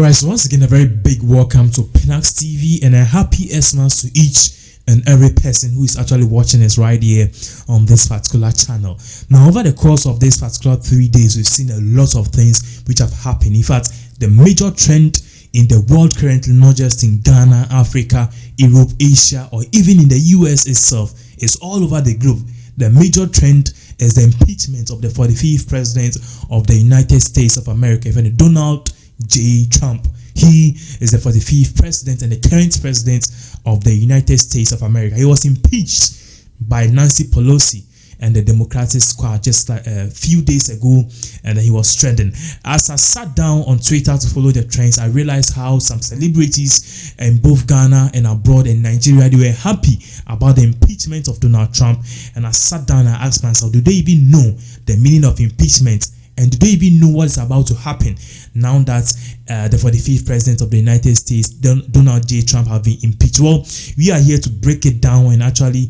Alright, so once again, a very big welcome to Pinax TV and a happy Xmas to each and every person who is actually watching us right here on this particular channel. Now, over the course of this particular 3 days, we've seen a lot of things which have happened. In fact, the major trend in the world currently, not just in Ghana, Africa, Europe, Asia, or even in the US itself, is all over the globe. The major trend is the impeachment of the 45th president of the United States of America, Donald J. Trump. He is the 45th president and the current president of the United States of America. He was impeached by Nancy Pelosi and the Democratic Squad just like a few days ago, and he was trending. As I sat down on Twitter to follow the trends, I realized how some celebrities in both Ghana and abroad in Nigeria, they were happy about the impeachment of Donald Trump. And I sat down and asked myself, do they even know the meaning of impeachment? And do they even know what is about to happen now that the 45th president of the United States, Donald J. Trump, have been impeached? Well, we are here to break it down and actually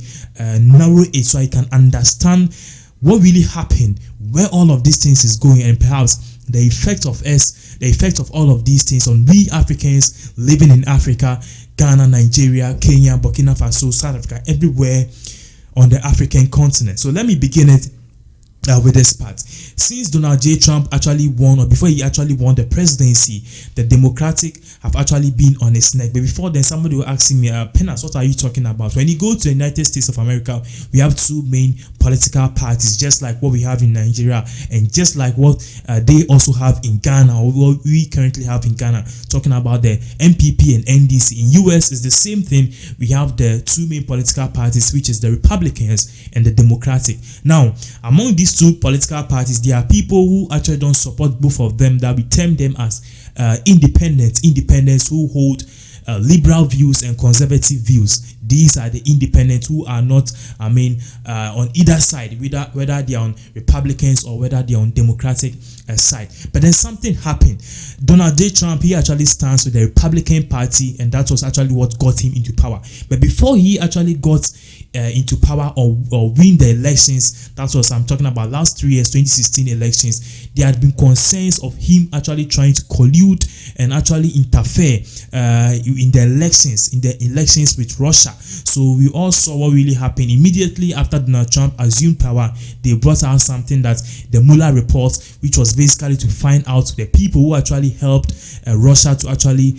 narrow it so I can understand what really happened, where all of these things is going, and perhaps the effect of all of these things on we Africans living in Africa, Ghana, Nigeria, Kenya, Burkina Faso, South Africa, everywhere on the African continent. So let me begin it with this part. Since Donald J. Trump actually won, or before he actually won the presidency, the Democratic have actually been on his neck. But before then, somebody was asking me, Penas, what are you talking about? When you go to the United States of America, we have two main political parties, just like what we have in Nigeria, and just like what they also have in Ghana, or what we currently have in Ghana, talking about the MPP and NDC. In US, it's the same thing. We have the two main political parties, which is the Republicans and the Democratic. Now, among these two political parties, there are people who actually don't support both of them, that we term them as independents who hold liberal views and conservative views. These are the independents who are not, on either side, whether they are on Republicans or whether they are on Democratic side. But then something happened. Donald J. Trump, he actually stands with the Republican Party, and that was actually what got him into power. But before he actually got into power or win the elections, that was, I'm talking about last 3 years, 2016 elections, there had been concerns of him actually trying to collude and actually interfere in the elections with Russia. So we all saw what really happened. Immediately after Donald Trump assumed power, they brought out something that the Mueller report, which was basically to find out the people who actually helped Russia to actually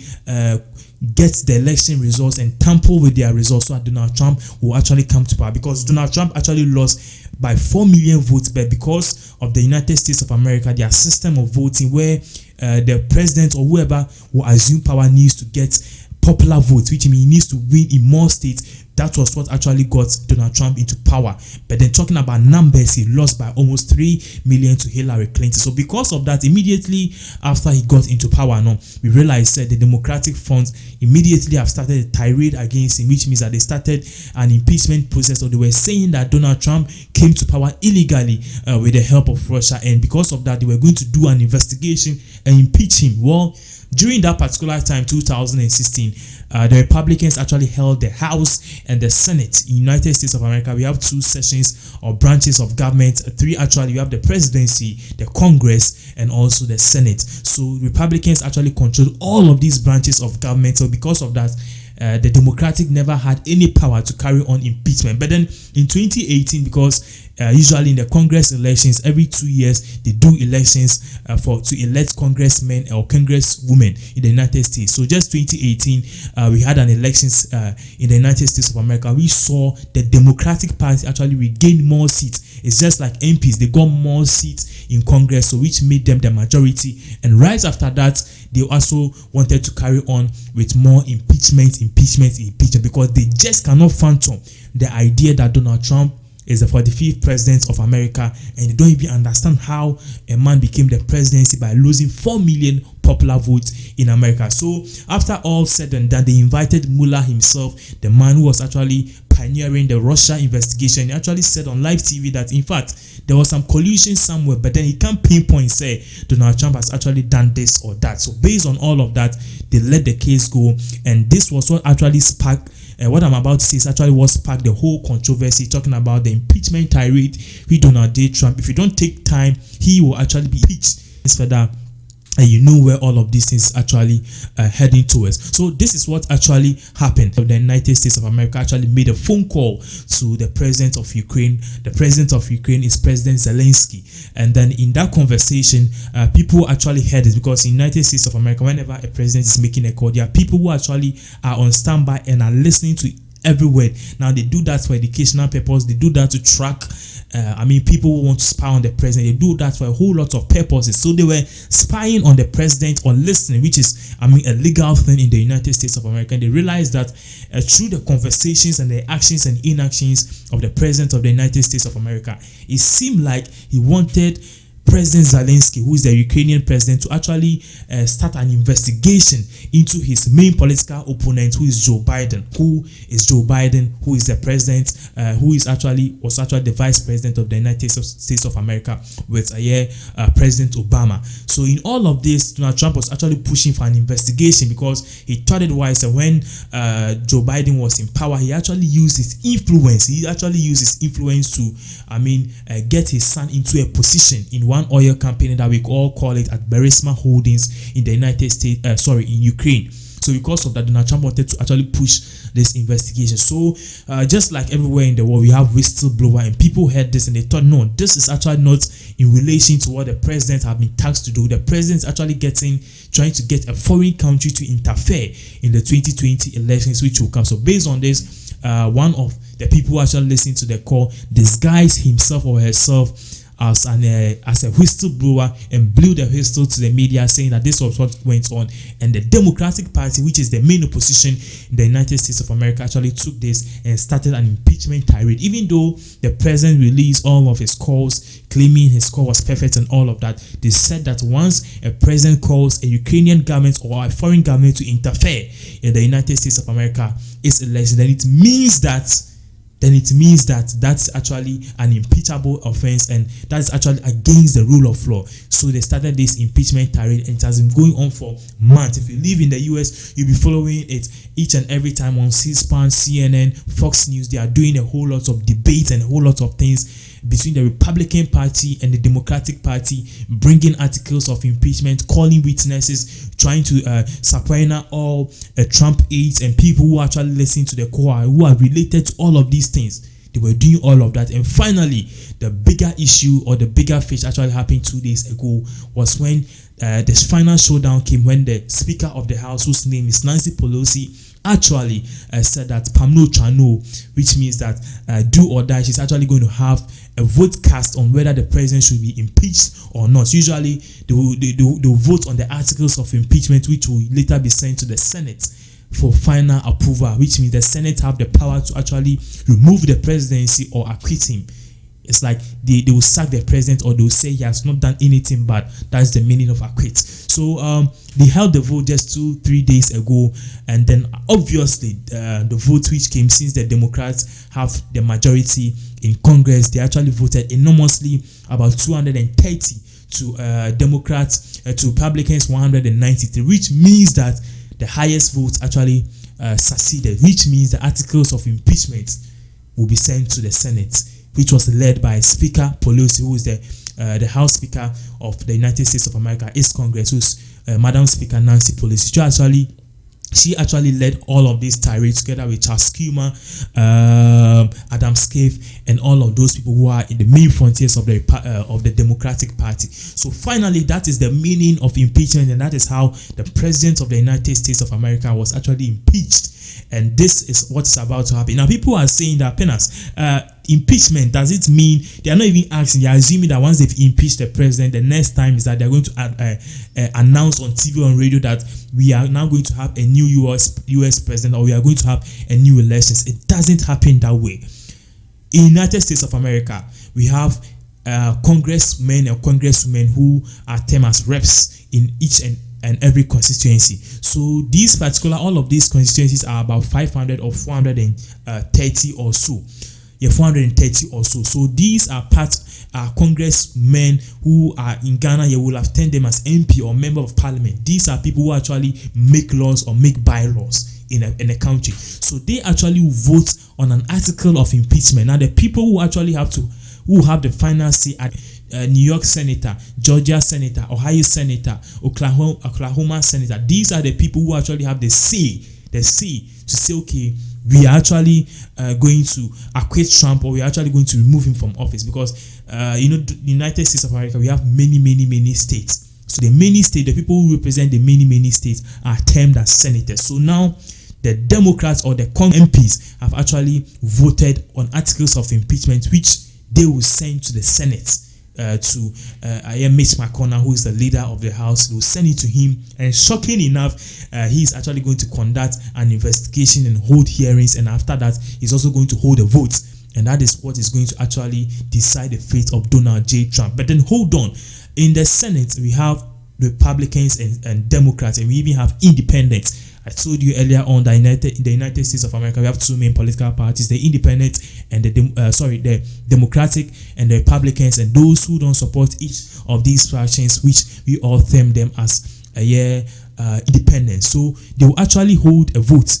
get the election results and tamper with their results, so that Donald Trump will actually come to power. Because Donald Trump actually lost by 4 million votes, but because of the United States of America, their system of voting, where the president or whoever will assume power needs to get popular votes, which means he needs to win in more states. That was what actually got Donald Trump into power. But then talking about numbers, he lost by almost 3 million to Hillary Clinton. So because of that, immediately after he got into power, we realized that the Democratic Front immediately have started a tirade against him, which means that they started an impeachment process. So they were saying that Donald Trump came to power illegally with the help of Russia, and because of that, they were going to do an investigation and impeach him. Well, during that particular time, 2016, the Republicans actually held the House and the Senate. In the United States of America, we have two sessions or branches of government. Three actually. We have the presidency, the Congress, and also the Senate. So Republicans actually control all of these branches of government. So because of that, the Democratic never had any power to carry on impeachment. But then in 2018, because usually in the Congress elections, every 2 years they do elections to elect congressmen or congresswomen in the United States. So just 2018, we had an elections in the United States of America. We saw the Democratic Party actually regain more seats. It's just like MPs, they got more seats in Congress, so which made them the majority. And right after that, they also wanted to carry on with more impeachment, because they just cannot fathom the idea that Donald Trump is the 45th president of America, and they don't even understand how a man became the presidency by losing 4 million popular votes in America. So after all said and done, they invited Mueller himself, the man who was actually pioneering the Russia investigation. He actually said on live TV that in fact there was some collusion somewhere, but then he can't pinpoint, say Donald Trump has actually done this or that. So based on all of that, they let the case go, and this was what actually sparked what I'm about to say is actually what sparked the whole controversy, talking about the impeachment tirade with Donald J. Trump. If you don't take time, he will actually be impeached. Further, and you know where all of these things actually heading towards. So this is what actually happened. The United States of America actually made a phone call to the president of Ukraine. The president of Ukraine is President Zelensky, and then in that conversation, people actually heard it, because in the United States of America, whenever a president is making a call, there are people who actually are on standby and are listening to every word. Now they do that for educational purpose. They do that to track people who want to spy on the president. They do that for a whole lot of purposes. So they were spying on the president or listening, which is a legal thing in the United States of America. And they realized that through the conversations and the actions and inactions of the president of the United States of America, it seemed like he wanted President Zelensky, who is the Ukrainian president, to actually start an investigation into his main political opponent, who is Joe Biden. Who is Joe Biden? Who is the president? Who was actually the vice president of the United States of America with President Obama. So in all of this, Donald Trump was actually pushing for an investigation, because he thought it wise when Joe Biden was in power, he actually used his influence. He actually used his influence to get his son into a position in one oil company that we all call it at Burisma Holdings in the United States, in Ukraine. So because of that, Donald Trump wanted to actually push this investigation. So just like everywhere in the world, we have whistleblower, and people heard this and they thought, no, this is actually not in relation to what the president have been tasked to do. The president is actually trying to get a foreign country to interfere in the 2020 elections, which will come. So based on this, one of the people who actually listened to the call disguised himself or herself as a whistleblower and blew the whistle to the media, saying that this was what went on, and the Democratic Party, which is the main opposition in the United States of America, actually took this and started an impeachment tirade. Even though the president released all of his calls claiming his call was perfect and all of that, they said that once a president calls a Ukrainian government or a foreign government to interfere in the United States of America its election, then it means that that's actually an impeachable offense, and that's actually against the rule of law. So they started this impeachment tirade, and it has been going on for months. If you live in the US, you'll be following it each and every time on C-SPAN, CNN, Fox News. They are doing a whole lot of debates and a whole lot of things between the Republican Party and the Democratic Party, bringing articles of impeachment, calling witnesses, trying to subpoena all Trump aides and people who actually listen to the call, who are related to all of these things. They were doing all of that. And finally, the bigger issue or the bigger fish actually happened 2 days ago was when this final showdown came, when the Speaker of the House, whose name is Nancy Pelosi, actually said that Pamno Chano, which means that do or die, she's actually going to have a vote cast on whether the president should be impeached or not. Usually they will vote on the articles of impeachment, which will later be sent to the Senate for final approval, which means the Senate have the power to actually remove the presidency or acquit him. It's like they will sack the president, or they will say he has not done anything bad. That's the meaning of acquit. So they held the vote just 2-3 days ago, and then obviously the vote which came, since the Democrats have the majority in Congress, they actually voted enormously, about 230 to Democrats, to Republicans 193, which means that the highest vote actually succeeded, which means the articles of impeachment will be sent to the Senate, which was led by Speaker Pelosi, who is the House Speaker of the United States of America, East Congress, who's Madam Speaker Nancy Pelosi. She actually led all of these tirades together with Charles Schumer, Adam Schiff, and all of those people who are in the main frontiers of the Democratic Party. So finally, that is the meaning of impeachment, and that is how the President of the United States of America was actually impeached. And this is what is about to happen. Now, people are saying that, Penas, impeachment, does it mean they are not even asking? They are assuming that once they've impeached the president, the next time is that they're going to announce on TV or on radio that we are now going to have a new US president, or we are going to have a new elections. It doesn't happen that way. In the United States of America, we have congressmen or congresswomen who are termed as reps in each and every constituency. So these all of these constituencies are about 500 or 430 or so. Yeah, 430 or so. So these are congressmen who are in Ghana. You will have termed them as MP or member of parliament. These are people who actually make laws or make bylaws in a country. So they actually vote on an article of impeachment. Now the people who actually have the final say New York senator, Georgia senator, Ohio senator, Oklahoma senator. These are the people who actually have the say to say, okay, we are actually going to acquit Trump, or we are actually going to remove him from office. Because the United States of America, we have many states. So the many states, the people who represent the many states are termed as senators. So now the Democrats or the MPs have actually voted on articles of impeachment, which they will send to the Senate. To Mitch McConnell, who is the leader of the House. They will send it to him, and shocking enough, he is actually going to conduct an investigation and hold hearings, and after that he's also going to hold a vote, and that is what is going to actually decide the fate of Donald J. Trump. But then hold on, in the Senate we have Republicans and Democrats, and we even have independents. I told you earlier on that in the United States of America, we have two main political parties: the Independent and the Democratic and the Republicans, and those who don't support each of these factions, which we all term them as independent. So they will actually hold a vote.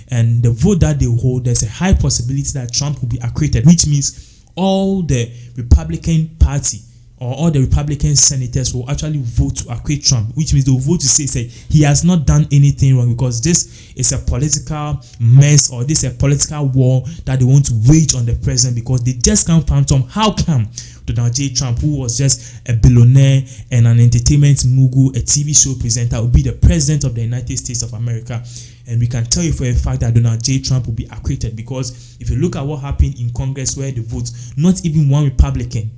And the vote that they hold, there's a high possibility that Trump will be acquitted, which means all the Republican Party or all the Republican senators will actually vote to acquit Trump, which means they will vote to say he has not done anything wrong, because this is a political mess, or this is a political war that they want to wage on the president, because they just can't fathom how come Donald J. Trump, who was just a billionaire and an entertainment mogul, a TV show presenter, will be the president of the United States of America. And we can tell you for a fact that Donald J. Trump will be acquitted, because if you look at what happened in Congress, where the votes, not even one Republican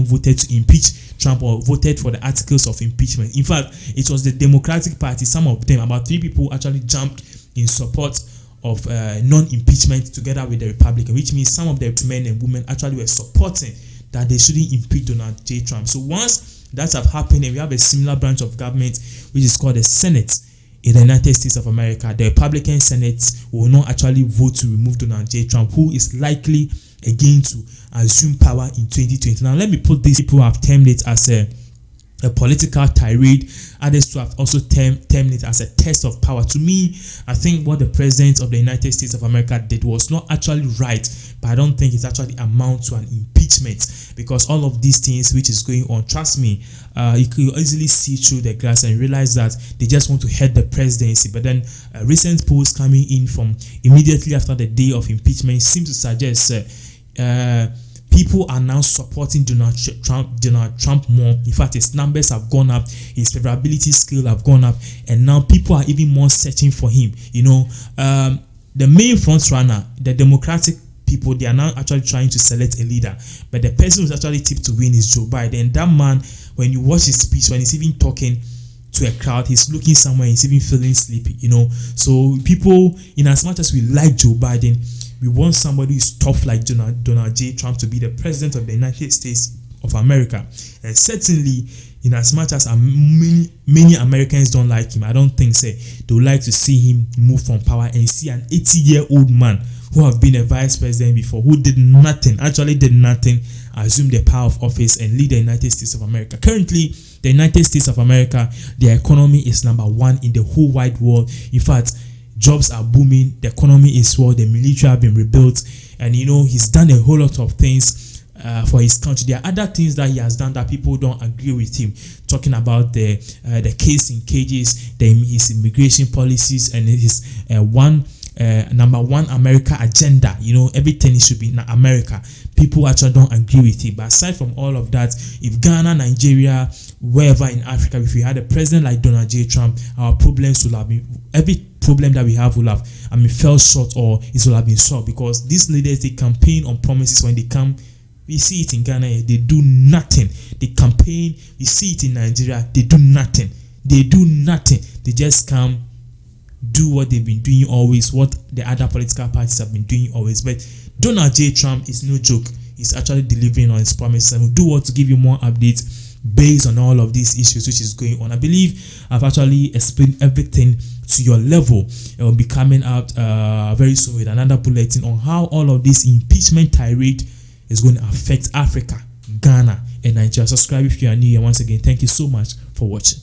voted to impeach Trump or voted for the articles of impeachment. In fact, it was the Democratic Party, some of them, about 3 people actually jumped in support of non-impeachment together with the Republican, which means some of the men and women actually were supporting that they shouldn't impeach Donald J. Trump. So once that have happened, and we have a similar branch of government which is called the Senate in the United States of America, the Republican Senate will not actually vote to remove Donald J. Trump, who is likely again to assume power in 2020. Now let me put this: people have termed it as a political tirade. Others have also termed it as a test of power. To me, I think what the president of the United States of America did was not actually right, but I don't think it actually amounts to an impeachment, because all of these things which is going on, trust me, you can easily see through the glass and realize that they just want to head the presidency. But then recent polls coming in from immediately after the day of impeachment seem to suggest people are now supporting Donald Trump more. In fact, his numbers have gone up, his favorability scale have gone up, and now people are even more searching for him. The main front runner, the Democratic people, they are now actually trying to select a leader, but the person who's actually tipped to win is Joe Biden. That man, when you watch his speech, when he's even talking to a crowd, he's looking somewhere, he's even feeling sleepy. So people, in as much as we like Joe Biden, we want somebody who's tough like Donald J. Trump to be the president of the United States of America. And certainly, in as much as many Americans don't like him, I don't think they would like to see him move from power and see an 80-year-old man who have been a vice president before, who did nothing, assume the power of office and lead the United States of America. Currently, the United States of America, their economy is number 1 in the whole wide world. In fact, jobs are booming, the economy is well, the military have been rebuilt, and he's done a whole lot of things for his country. There are other things that he has done that people don't agree with him, talking about the case in cages, his immigration policies, and his number 1 America agenda. Everything should be in America. People actually don't agree with it. But aside from all of that, if Ghana, Nigeria, wherever in Africa, if we had a president like Donald J. Trump, our problems will have been, every problem that we have will have fell short, or it will have been solved, because these leaders, they campaign on promises. When they come, we see it in Ghana, they do nothing. They campaign, we see it in Nigeria, they do nothing. They just come, do what they've been doing always, what the other political parties have been doing always. But Donald J. Trump is no joke. He's actually delivering on his promises, and we'll do what to give you more updates based on all of these issues which is going on. I believe I've actually explained everything to your level. It will be coming out very soon with another bulletin on how all of this impeachment tirade is going to affect Africa, Ghana, and Nigeria. Subscribe if you are new, and once again, thank you so much for watching.